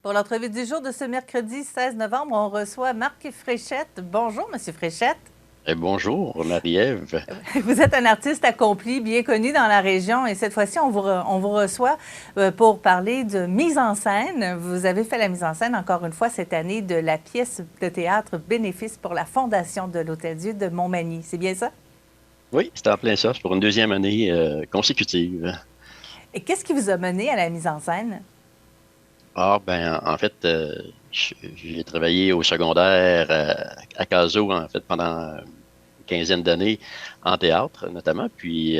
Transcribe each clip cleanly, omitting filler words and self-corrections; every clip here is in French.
Pour l'entrevue du jour de ce mercredi 16 novembre, on reçoit Marc Fréchette. Bonjour, Monsieur Fréchette. Bonjour, Marie-Ève. Vous êtes un artiste accompli, bien connu dans la région, et cette fois-ci, on vous reçoit pour parler de mise en scène. Vous avez fait la mise en scène, encore une fois, cette année, de la pièce de théâtre Bénéfice pour la Fondation de l'Hôtel-Dieu de Montmagny. C'est bien ça? Oui, c'est en plein ça. C'est pour une deuxième année consécutive. Et qu'est-ce qui vous a mené à la mise en scène? En fait, j'ai travaillé au secondaire à Caso, en fait, pendant une quinzaine d'années en théâtre, notamment. Puis,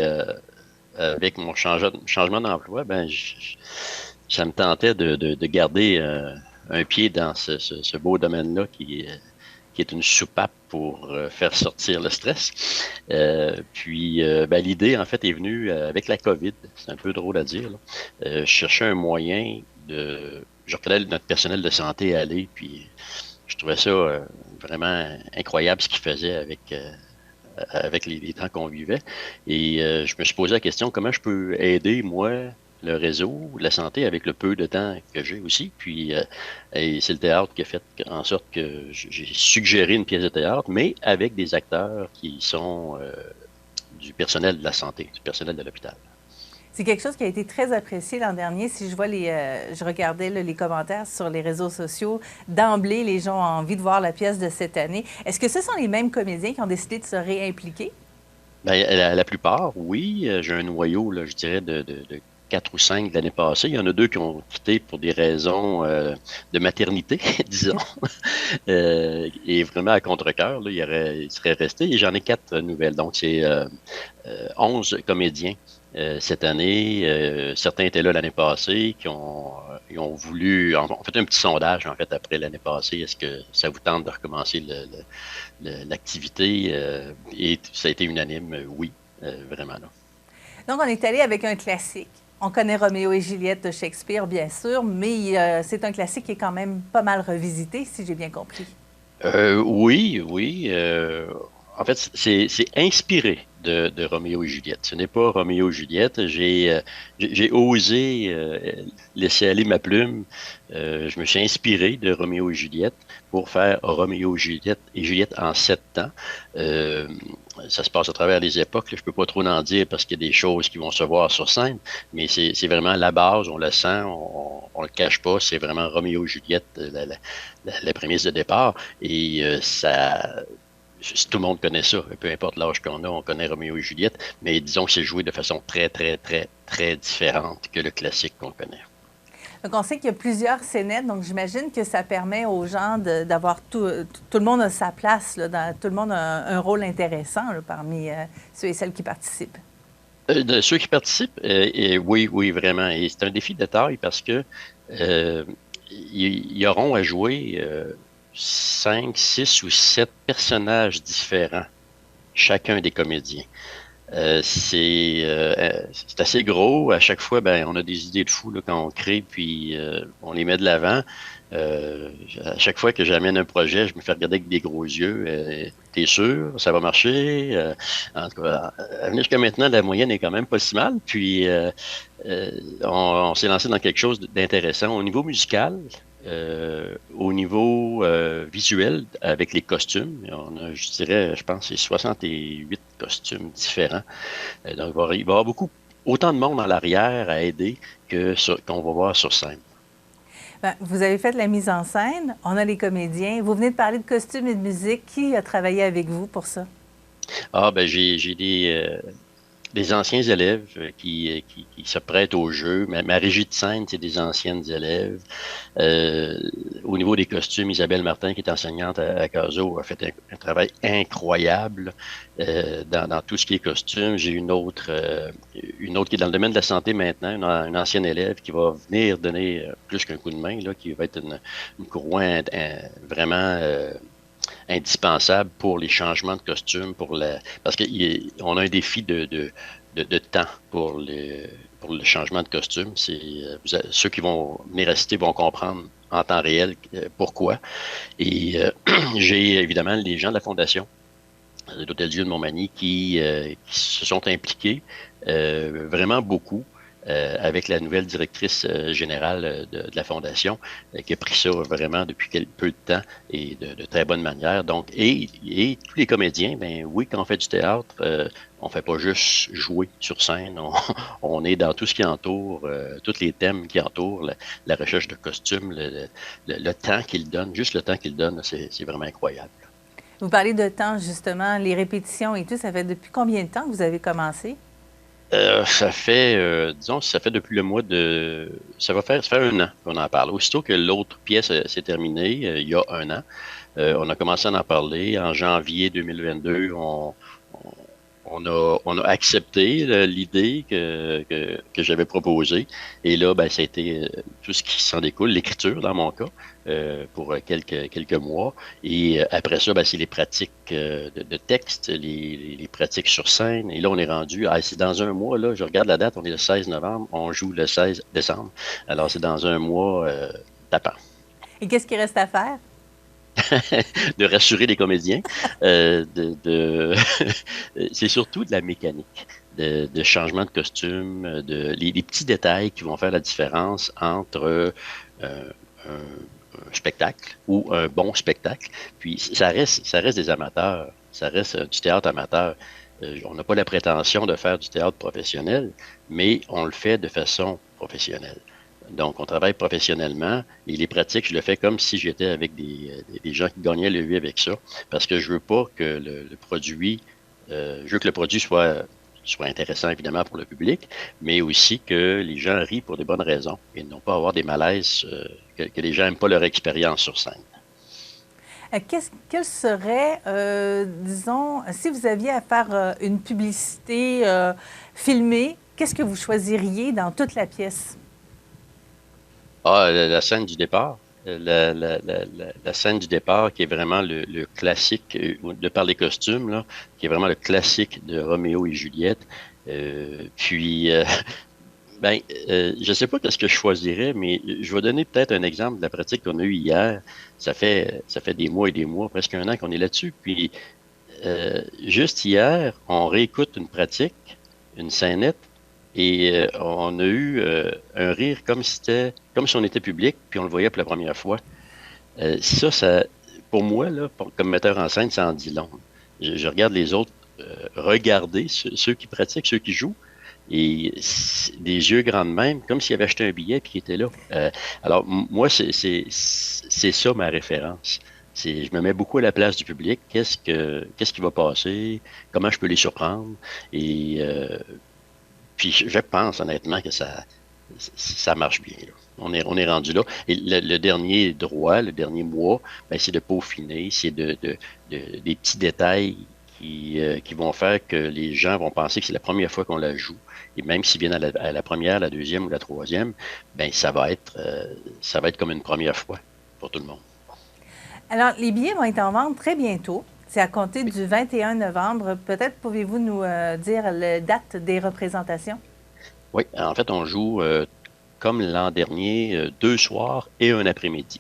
avec mon changement d'emploi, ça me tentait de garder un pied dans ce beau domaine-là qui est une soupape pour faire sortir le stress. L'idée, en fait, est venue avec la COVID. C'est un peu drôle à dire, là. Je cherchais un moyen de... Je regardais notre personnel de santé aller, puis je trouvais ça vraiment incroyable ce qu'il faisait avec les temps qu'on vivait. Et je me suis posé la question, comment je peux aider, moi, le réseau, la santé, avec le peu de temps que j'ai aussi. Et c'est le théâtre qui a fait en sorte que j'ai suggéré une pièce de théâtre, mais avec des acteurs qui sont du personnel de la santé, du personnel de l'hôpital. C'est quelque chose qui a été très apprécié l'an dernier. Si je vois je regardais là, les commentaires sur les réseaux sociaux, d'emblée, les gens ont envie de voir la pièce de cette année. Est-ce que ce sont les mêmes comédiens qui ont décidé de se réimpliquer? La plupart, oui. J'ai un noyau, là, je dirais, de 4 ou 5 de l'année passée. Il y en a 2 qui ont quitté pour des raisons de maternité, disons. Et vraiment à contre-cœur, là, il serait resté. Et j'en ai 4 nouvelles. Donc, c'est 11 comédiens cette année. Certains étaient là l'année passée, ils ont voulu... On fait un petit sondage, en fait, après l'année passée. Est-ce que ça vous tente de recommencer l'activité? Et ça a été unanime, oui, vraiment. Là. Donc, on est allé avec un classique. On connaît Roméo et Juliette de Shakespeare, bien sûr, mais c'est un classique qui est quand même pas mal revisité, si j'ai bien compris. Oui, oui. En fait, c'est inspiré de Roméo et Juliette. Ce n'est pas Roméo et Juliette. J'ai osé laisser aller ma plume. Je me suis inspiré de Roméo et Juliette pour faire Roméo et Juliette en 7 temps. Euh, Ça se passe à travers les époques. Là. Je peux pas trop en dire parce qu'il y a des choses qui vont se voir sur scène, mais c'est vraiment la base. On le sent, on le cache pas. C'est vraiment Roméo et Juliette, la prémisse de départ. Et tout le monde connaît ça, peu importe l'âge qu'on a, on connaît Roméo et Juliette, mais disons que c'est joué de façon très, très, très, très différente que le classique qu'on connaît. Donc, on sait qu'il y a plusieurs scénettes, donc j'imagine que ça permet aux gens d'avoir tout le monde a sa place, là, tout le monde a un rôle intéressant là, parmi ceux et celles qui participent. De ceux qui participent, oui, oui, vraiment. Et c'est un défi de taille parce que euh, ils auront à jouer 5, 6 ou 7 personnages différents, chacun des comédiens. C'est assez gros. À chaque fois, on a des idées de fou là, quand on crée, puis on les met de l'avant. À chaque fois que j'amène un projet, je me fais regarder avec des gros yeux. T'es sûr? Ça va marcher? En tout cas, à venir jusqu'à maintenant, la moyenne est quand même pas si mal. Puis, on s'est lancé dans quelque chose d'intéressant. Au niveau musical, au niveau visuel, avec les costumes, on a, je dirais, je pense, c'est 68 costumes différents. Donc, il va y avoir autant de monde en l'arrière à aider qu'on va voir sur scène. Ben, vous avez fait la mise en scène, on a les comédiens. Vous venez de parler de costumes et de musique. Qui a travaillé avec vous pour ça? J'ai des anciens élèves qui se prêtent au jeu. Ma régie de scène, c'est des anciennes élèves. Au niveau des costumes, Isabelle Martin, qui est enseignante à Caso, a fait un travail incroyable dans tout ce qui est costume. J'ai une autre qui est dans le domaine de la santé maintenant, une ancienne élève qui va venir donner plus qu'un coup de main, là, qui va être une courroie vraiment indispensable pour les changements de costume, parce qu'on a un défi de temps pour le changement de costume. Ceux qui vont venir assister vont comprendre en temps réel pourquoi. Et j'ai évidemment les gens de la Fondation de l'Hôtel-Dieu de Montmagny qui se sont impliqués vraiment beaucoup. avec la nouvelle directrice générale de la Fondation, qui a pris ça vraiment depuis peu de temps et de très bonne manière. Donc, et tous les comédiens, ben oui, quand on fait du théâtre, on fait pas juste jouer sur scène, on est dans tout ce qui entoure, tous les thèmes qui entourent la recherche de costumes, le temps qu'il donne, juste le temps qu'il donne, c'est vraiment incroyable. Vous parlez de temps, justement, les répétitions et tout. Ça fait depuis combien de temps que vous avez commencé? Ça fait, disons, ça fait depuis le mois de... Ça fait un an qu'on en parle. Aussitôt que l'autre pièce s'est terminée, il y a un an, on a commencé à en parler. En janvier 2022, on a accepté l'idée que j'avais proposée. Et là, ben, ça a été tout ce qui s'en découle, l'écriture dans mon cas, pour quelques mois. Et après ça, ben, c'est les pratiques de texte, les pratiques sur scène. Et là, on est rendu, c'est dans un mois, là, je regarde la date, on est le 16 novembre, on joue le 16 décembre. Alors, c'est dans un mois tapant. Et qu'est-ce qui reste à faire? De rassurer les comédiens. C'est surtout de la mécanique, de changement de costume, les petits détails qui vont faire la différence entre un spectacle ou un bon spectacle. Puis ça reste des amateurs, ça reste du théâtre amateur. On n'a pas la prétention de faire du théâtre professionnel, mais on le fait de façon professionnelle. Donc, on travaille professionnellement et les pratiques, je le fais comme si j'étais avec des gens qui gagnaient le vie avec ça, parce que je veux pas que le produit, je veux que le produit soit intéressant évidemment pour le public, mais aussi que les gens rient pour des bonnes raisons et non pas avoir des malaises, que les gens n'aiment pas leur expérience sur scène. Quel serait, disons, si vous aviez à faire une publicité filmée, qu'est-ce que vous choisiriez dans toute la pièce? Ah, la scène du départ. La scène du départ qui est vraiment le classique, de par les costumes, là, qui est vraiment le classique de Roméo et Juliette. Puis, ben, je ne sais pas qu'est-ce que je choisirais, mais je vais donner peut-être un exemple de la pratique qu'on a eue hier. Ça fait des mois et des mois, presque un an qu'on est là-dessus. Puis, juste hier, on réécoute une pratique, une scénette, et on a eu un rire comme si on était public, puis on le voyait pour la première fois. Ça, pour moi, là, comme metteur en scène, ça en dit long. Je regarde les autres regarder ceux qui pratiquent, ceux qui jouent, et des yeux grands de même, comme s'ils avaient acheté un billet puis qu'ils étaient là. Alors, moi, c'est ça ma référence. Je me mets beaucoup à la place du public. Qu'est-ce qui va passer? Comment je peux les surprendre? Et puis je pense honnêtement que ça marche bien. Là. On est rendu là. Et le dernier droit, le dernier mois, ben, c'est de peaufiner, c'est des petits détails qui vont faire que les gens vont penser que c'est la première fois qu'on la joue. Et même s'ils viennent à la première, la deuxième ou la troisième, ben ça va être comme une première fois pour tout le monde. Alors, les billets vont être en vente très bientôt. C'est à compter du 21 novembre. Peut-être pouvez-vous nous dire la date des représentations? Oui, en fait, on joue comme l'an dernier, 2 soirs et un après-midi.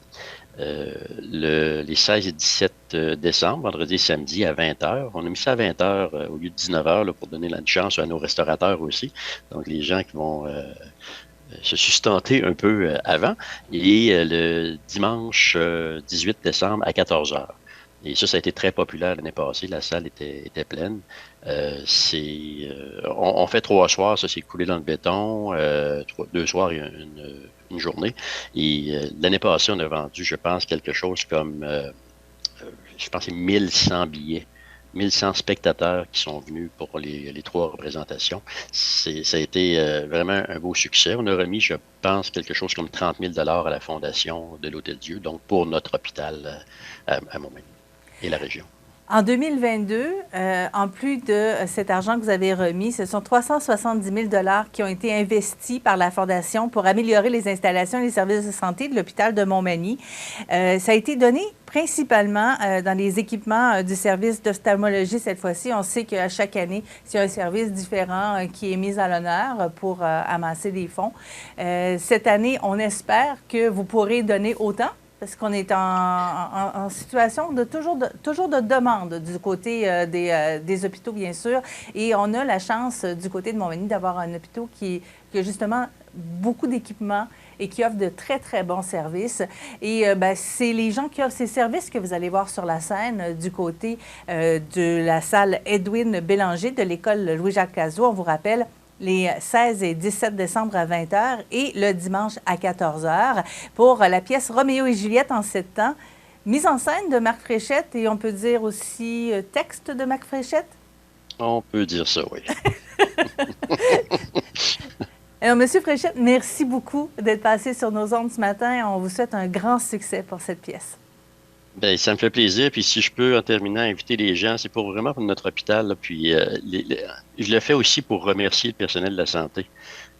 Les 16 et 17 décembre, vendredi et samedi à 20 heures. On a mis ça à 20 heures au lieu de 19 heures là, pour donner une chance à nos restaurateurs aussi. Donc, les gens qui vont se sustenter un peu avant. Et le dimanche 18 décembre à 14 heures. Et ça a été très populaire l'année passée. La salle était pleine. On fait 3 soirs, ça s'est coulé dans le béton. 2 soirs et une journée. Et l'année passée, on a vendu, je pense, quelque chose comme, je pense, c'est 1100 billets. 1100 spectateurs qui sont venus pour les 3 représentations. Ça a été vraiment un beau succès. On a remis, je pense, quelque chose comme 30 000 à la fondation de l'Hôtel-Dieu, donc pour notre hôpital à Montmagny et la région. En 2022, en plus de cet argent que vous avez remis, ce sont 370 000 qui ont été investis par la Fondation pour améliorer les installations et les services de santé de l'hôpital de Montmagny. Ça a été donné principalement dans les équipements du service d'ophtalmologie cette fois-ci. On sait qu'à chaque année, c'est un service différent qui est mis à l'honneur pour amasser des fonds. Cette année, on espère que vous pourrez donner autant, parce qu'on est en situation de toujours de demande du côté des hôpitaux, bien sûr. Et on a la chance, du côté de Montmagny, d'avoir un hôpital qui est qui a justement beaucoup d'équipements et qui offre de très, très bons services. Et c'est les gens qui offrent ces services que vous allez voir sur la scène du côté de la salle Edwin Bélanger de l'école Louis-Jacques Cazot. On vous rappelle, les 16 et 17 décembre à 20 h et le dimanche à 14 h pour la pièce Roméo et Juliette en 7 temps. Mise en scène de Marc Fréchette et on peut dire aussi texte de Marc Fréchette? On peut dire ça, oui. Alors, M. Fréchette, merci beaucoup d'être passé sur nos ondes ce matin. On vous souhaite un grand succès pour cette pièce. Bien, ça me fait plaisir. Puis si je peux, en terminant, inviter les gens, c'est pour vraiment pour notre hôpital. Là, puis je le fais aussi pour remercier le personnel de la santé.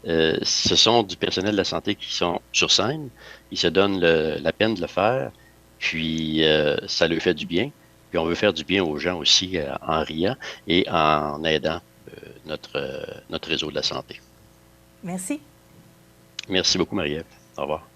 Ce sont du personnel de la santé qui sont sur scène. Ils se donnent la peine de le faire. Puis ça leur fait du bien. Puis on veut faire du bien aux gens aussi en riant et en aidant notre réseau de la santé. Merci. Merci beaucoup, Marie-Ève. Au revoir.